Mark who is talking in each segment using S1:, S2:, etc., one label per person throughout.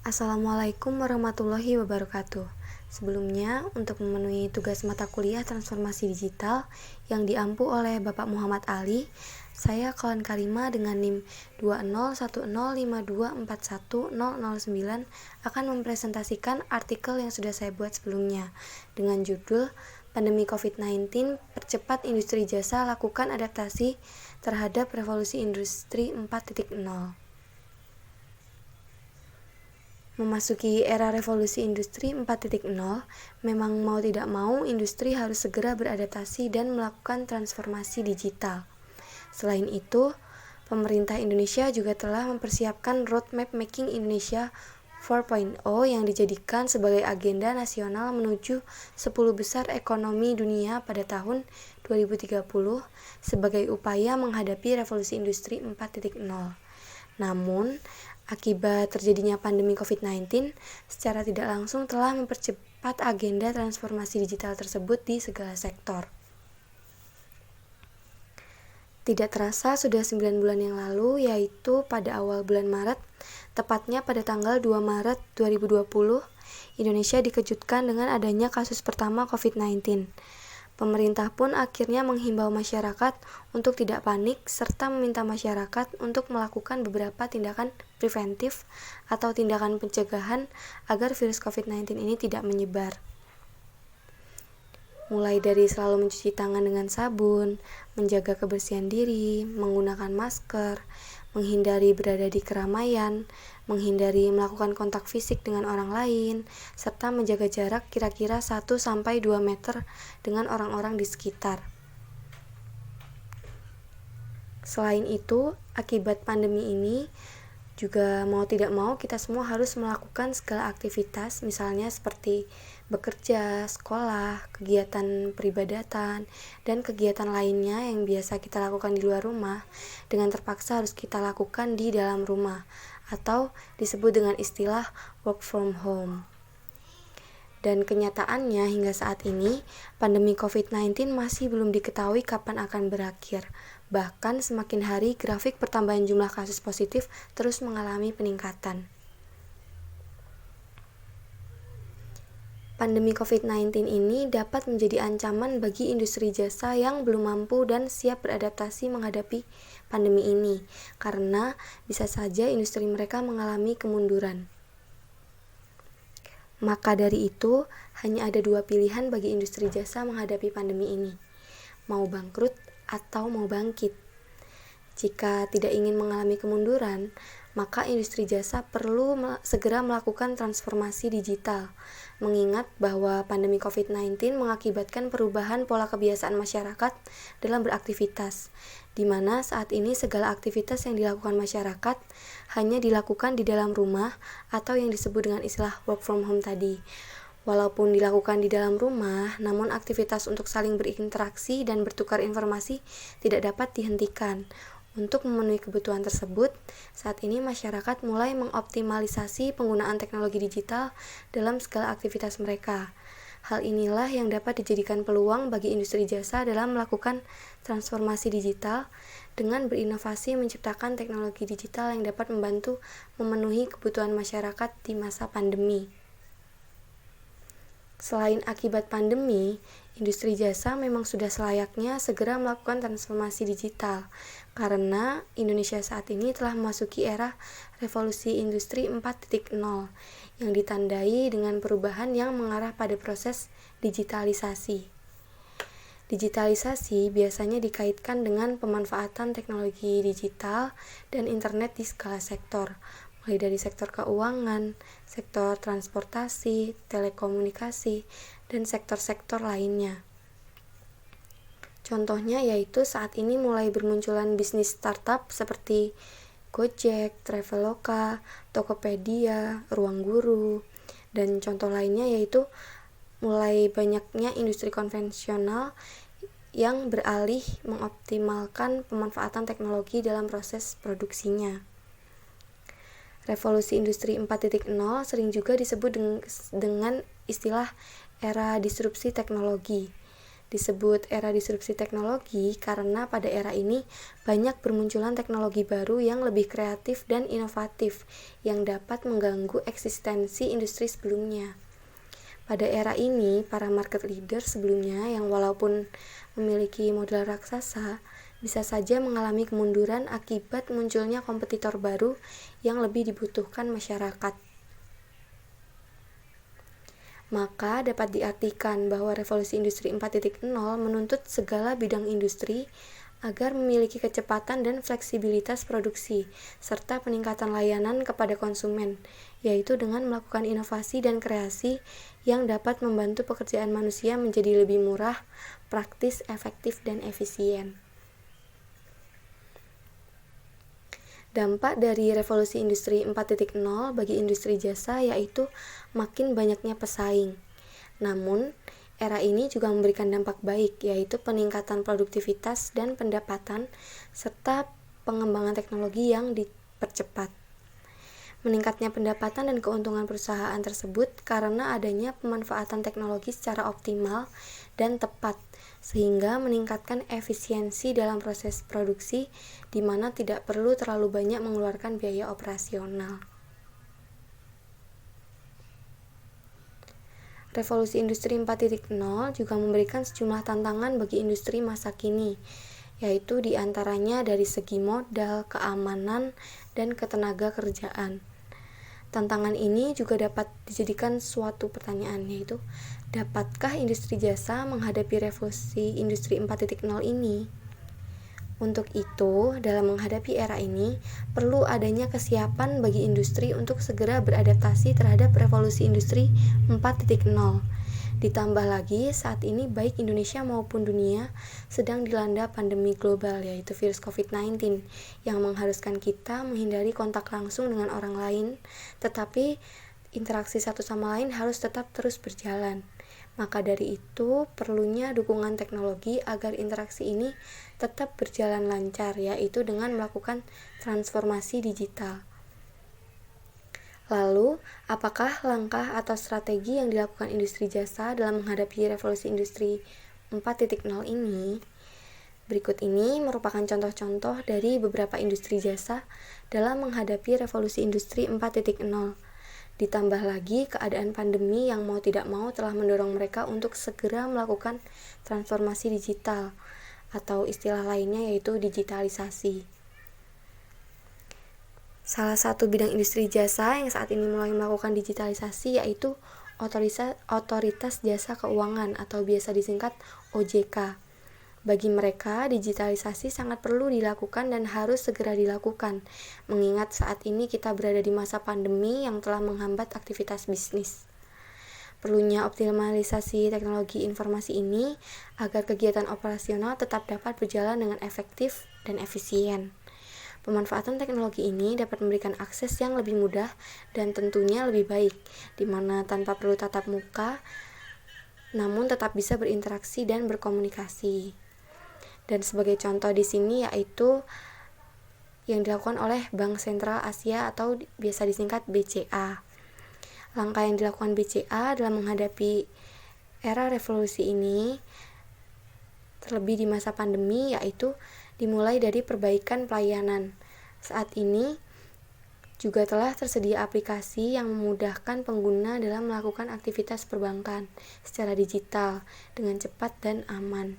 S1: Assalamualaikum warahmatullahi wabarakatuh. Sebelumnya, untuk memenuhi tugas mata kuliah transformasi digital yang diampu oleh Bapak Muhammad Ali, saya kawan Karima dengan NIM 20105241009 akan mempresentasikan artikel yang sudah saya buat sebelumnya dengan judul Pandemi COVID-19 Percepat Industri Jasa Lakukan Adaptasi Terhadap Revolusi Industri 4.0. Memasuki era revolusi industri 4.0, memang mau tidak mau industri harus segera beradaptasi dan melakukan transformasi digital. Selain itu, pemerintah Indonesia juga telah mempersiapkan Roadmap Making Indonesia 4.0 yang dijadikan sebagai agenda nasional menuju 10 besar ekonomi dunia pada tahun 2030 sebagai upaya menghadapi revolusi industri 4.0. Namun, akibat terjadinya pandemi COVID-19, secara tidak langsung telah mempercepat agenda transformasi digital tersebut di segala sektor. Tidak terasa sudah 9 bulan yang lalu, yaitu pada awal bulan Maret, tepatnya pada tanggal 2 Maret 2020, Indonesia dikejutkan dengan adanya kasus pertama COVID-19. Pemerintah pun akhirnya menghimbau masyarakat untuk tidak panik serta meminta masyarakat untuk melakukan beberapa tindakan preventif atau tindakan pencegahan agar virus COVID-19 ini tidak menyebar. Mulai dari selalu mencuci tangan dengan sabun, menjaga kebersihan diri, menggunakan masker, menghindari berada di keramaian, menghindari melakukan kontak fisik dengan orang lain, serta menjaga jarak kira-kira 1-2 meter dengan orang-orang di sekitar. Selain itu, akibat pandemi ini, juga mau tidak mau kita semua harus melakukan segala aktivitas, misalnya seperti bekerja, sekolah, kegiatan peribadatan, dan kegiatan lainnya yang biasa kita lakukan di luar rumah, dengan terpaksa harus kita lakukan di dalam rumah, atau disebut dengan istilah work from home. Dan kenyataannya hingga saat ini, pandemi COVID-19 masih belum diketahui kapan akan berakhir. Bahkan semakin hari grafik pertambahan jumlah kasus positif terus mengalami peningkatan. Pandemi COVID-19 ini dapat menjadi ancaman bagi industri jasa yang belum mampu dan siap beradaptasi menghadapi pandemi ini, karena bisa saja industri mereka mengalami kemunduran. Maka dari itu, hanya ada 2 pilihan bagi industri jasa menghadapi pandemi ini, mau bangkrut atau mau bangkit. Jika tidak ingin mengalami kemunduran, maka industri jasa perlu segera melakukan transformasi digital, mengingat bahwa pandemi COVID-19 mengakibatkan perubahan pola kebiasaan masyarakat dalam beraktivitas, di mana saat ini segala aktivitas yang dilakukan masyarakat hanya dilakukan di dalam rumah atau yang disebut dengan istilah work from home tadi. Walaupun dilakukan di dalam rumah, namun aktivitas untuk saling berinteraksi dan bertukar informasi tidak dapat dihentikan. Untuk memenuhi kebutuhan tersebut, saat ini masyarakat mulai mengoptimalisasi penggunaan teknologi digital dalam segala aktivitas mereka. Hal inilah yang dapat dijadikan peluang bagi industri jasa dalam melakukan transformasi digital dengan berinovasi menciptakan teknologi digital yang dapat membantu memenuhi kebutuhan masyarakat di masa pandemi. Selain akibat pandemi, industri jasa memang sudah selayaknya segera melakukan transformasi digital, karena Indonesia saat ini telah memasuki era revolusi industri 4.0 yang ditandai dengan perubahan yang mengarah pada proses digitalisasi. Digitalisasi biasanya dikaitkan dengan pemanfaatan teknologi digital dan internet di segala sektor, mulai dari sektor keuangan, sektor transportasi, telekomunikasi, dan sektor-sektor lainnya. Contohnya yaitu saat ini mulai bermunculan bisnis startup seperti Gojek, Traveloka, Tokopedia, Ruang Guru, dan contoh lainnya yaitu mulai banyaknya industri konvensional yang beralih mengoptimalkan pemanfaatan teknologi dalam proses produksinya. Revolusi industri 4.0 sering juga disebut dengan istilah era disrupsi teknologi, Disebut era disrupsi teknologi karena pada era ini banyak bermunculan teknologi baru yang lebih kreatif dan inovatif yang dapat mengganggu eksistensi industri sebelumnya. Pada era ini, para market leader sebelumnya yang walaupun memiliki modal raksasa, bisa saja mengalami kemunduran akibat munculnya kompetitor baru yang lebih dibutuhkan masyarakat. Maka dapat diartikan bahwa revolusi industri 4.0 menuntut segala bidang industri agar memiliki kecepatan dan fleksibilitas produksi, serta peningkatan layanan kepada konsumen, yaitu dengan melakukan inovasi dan kreasi yang dapat membantu pekerjaan manusia menjadi lebih murah, praktis, efektif, dan efisien. Dampak dari revolusi industri 4.0 bagi industri jasa yaitu makin banyaknya pesaing. Namun, era ini juga memberikan dampak baik, yaitu peningkatan produktivitas dan pendapatan, serta pengembangan teknologi yang dipercepat. Meningkatnya pendapatan dan keuntungan perusahaan tersebut karena adanya pemanfaatan teknologi secara optimal dan tepat, sehingga meningkatkan efisiensi dalam proses produksi, di mana tidak perlu terlalu banyak mengeluarkan biaya operasional. Revolusi industri 4.0 juga memberikan sejumlah tantangan bagi industri masa kini, yaitu diantaranya dari segi modal, keamanan, dan ketenaga kerjaan. Tantangan ini juga dapat dijadikan suatu pertanyaan, yaitu dapatkah industri jasa menghadapi revolusi industri 4.0 ini? Untuk itu, dalam menghadapi era ini, perlu adanya kesiapan bagi industri untuk segera beradaptasi terhadap revolusi industri 4.0. Ditambah lagi, saat ini baik Indonesia maupun dunia sedang dilanda pandemi global, yaitu virus COVID-19, yang mengharuskan kita menghindari kontak langsung dengan orang lain, tetapi interaksi satu sama lain harus tetap terus berjalan. Maka dari itu, perlunya dukungan teknologi agar interaksi ini tetap berjalan lancar, yaitu dengan melakukan transformasi digital. Lalu, apakah langkah atau strategi yang dilakukan industri jasa dalam menghadapi revolusi industri 4.0 ini? Berikut ini merupakan contoh-contoh dari beberapa industri jasa dalam menghadapi revolusi industri 4.0. Ditambah lagi keadaan pandemi yang mau tidak mau telah mendorong mereka untuk segera melakukan transformasi digital, atau istilah lainnya yaitu digitalisasi. Salah satu bidang industri jasa yang saat ini mulai melakukan digitalisasi yaitu Otoritas Jasa Keuangan atau biasa disingkat OJK. Bagi mereka, digitalisasi sangat perlu dilakukan dan harus segera dilakukan, mengingat saat ini kita berada di masa pandemi yang telah menghambat aktivitas bisnis. Perlunya optimalisasi teknologi informasi ini agar kegiatan operasional tetap dapat berjalan dengan efektif dan efisien. Pemanfaatan teknologi ini dapat memberikan akses yang lebih mudah dan tentunya lebih baik, di mana tanpa perlu tatap muka, namun tetap bisa berinteraksi dan berkomunikasi. Dan sebagai contoh di sini yaitu yang dilakukan oleh Bank Sentral Asia atau biasa disingkat BCA. Langkah yang dilakukan BCA dalam menghadapi era revolusi ini, terlebih di masa pandemi, yaitu dimulai dari perbaikan pelayanan. Saat ini juga telah tersedia aplikasi yang memudahkan pengguna dalam melakukan aktivitas perbankan secara digital dengan cepat dan aman.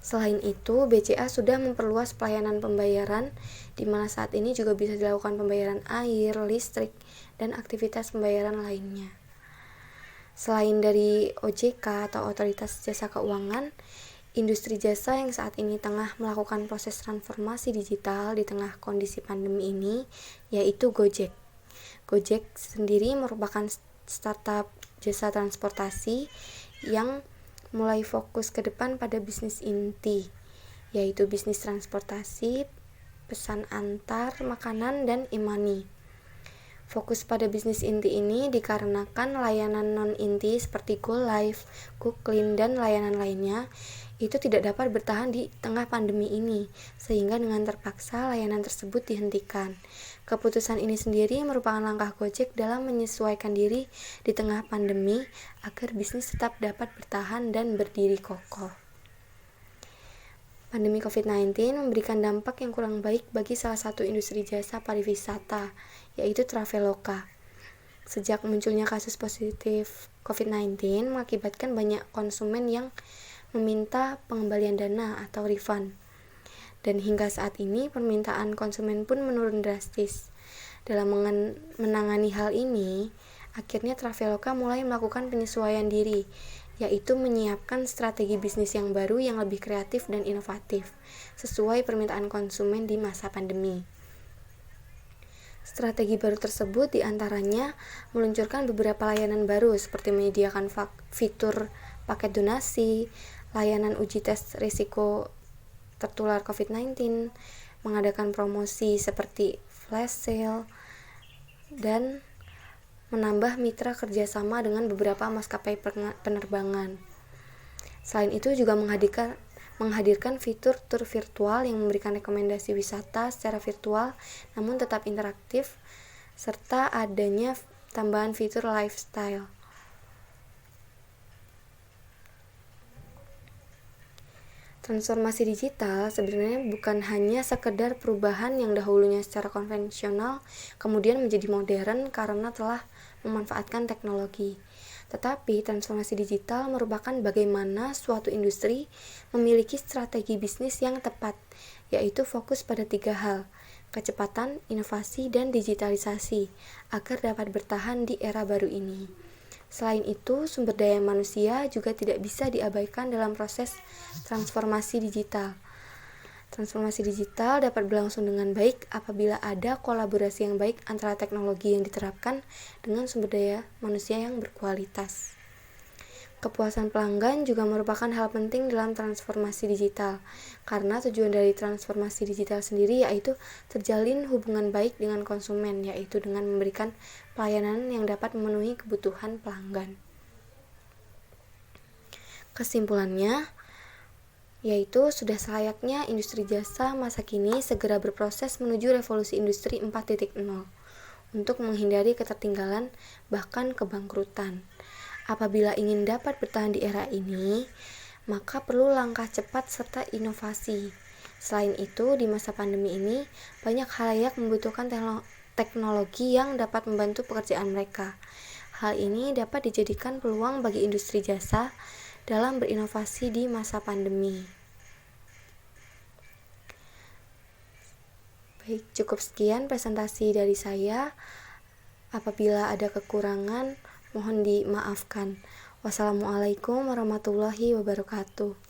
S1: Selain itu, BCA sudah memperluas pelayanan pembayaran, di mana saat ini juga bisa dilakukan pembayaran air, listrik, dan aktivitas pembayaran lainnya. Selain dari OJK atau Otoritas Jasa Keuangan, industri jasa yang saat ini tengah melakukan proses transformasi digital di tengah kondisi pandemi ini, yaitu Gojek. Gojek sendiri merupakan startup jasa transportasi yang mulai fokus ke depan pada bisnis inti, yaitu bisnis transportasi, pesan antar, makanan, dan e-money. Fokus pada bisnis inti ini dikarenakan layanan non-inti seperti GoLive, GoClean, dan layanan lainnya itu tidak dapat bertahan di tengah pandemi ini, sehingga dengan terpaksa layanan tersebut dihentikan. Keputusan ini sendiri merupakan langkah Gojek dalam menyesuaikan diri di tengah pandemi agar bisnis tetap dapat bertahan dan berdiri kokoh. Pandemi COVID-19 memberikan dampak yang kurang baik bagi salah satu industri jasa pariwisata, yaitu Traveloka. Sejak munculnya kasus positif COVID-19 mengakibatkan banyak konsumen yang meminta pengembalian dana atau refund. Dan hingga saat ini permintaan konsumen pun menurun drastis. Dalam menangani hal ini, akhirnya Traveloka mulai melakukan penyesuaian diri, yaitu menyiapkan strategi bisnis yang baru yang lebih kreatif dan inovatif, sesuai permintaan konsumen di masa pandemi. Strategi baru tersebut diantaranya meluncurkan beberapa layanan baru seperti menyediakan fitur paket donasi, layanan uji tes risiko tertular COVID-19, mengadakan promosi seperti flash sale, dan menambah mitra kerjasama dengan beberapa maskapai penerbangan. Selain itu juga menghadirkan fitur tur virtual yang memberikan rekomendasi wisata secara virtual namun tetap interaktif, serta adanya tambahan fitur lifestyle. Transformasi digital sebenarnya bukan hanya sekedar perubahan yang dahulunya secara konvensional kemudian menjadi modern karena telah memanfaatkan teknologi. Tetapi transformasi digital merupakan bagaimana suatu industri memiliki strategi bisnis yang tepat, yaitu fokus pada 3 hal: kecepatan, inovasi, dan digitalisasi, agar dapat bertahan di era baru ini. Selain itu, sumber daya manusia juga tidak bisa diabaikan dalam proses transformasi digital. Transformasi digital dapat berlangsung dengan baik apabila ada kolaborasi yang baik antara teknologi yang diterapkan dengan sumber daya manusia yang berkualitas. Kepuasan pelanggan juga merupakan hal penting dalam transformasi digital, karena tujuan dari transformasi digital sendiri yaitu terjalin hubungan baik dengan konsumen, yaitu dengan memberikan pelayanan yang dapat memenuhi kebutuhan pelanggan. Kesimpulannya, yaitu sudah selayaknya industri jasa masa kini segera berproses menuju revolusi industri 4.0 untuk menghindari ketertinggalan bahkan kebangkrutan. Apabila ingin dapat bertahan di era ini, maka perlu langkah cepat serta inovasi. Selain itu, di masa pandemi ini, banyak khalayak membutuhkan teknologi yang dapat membantu pekerjaan mereka. Hal ini dapat dijadikan peluang bagi industri jasa dalam berinovasi di masa pandemi. Baik, cukup sekian presentasi dari saya. Apabila ada kekurangan, mohon dimaafkan. Wassalamualaikum warahmatullahi wabarakatuh.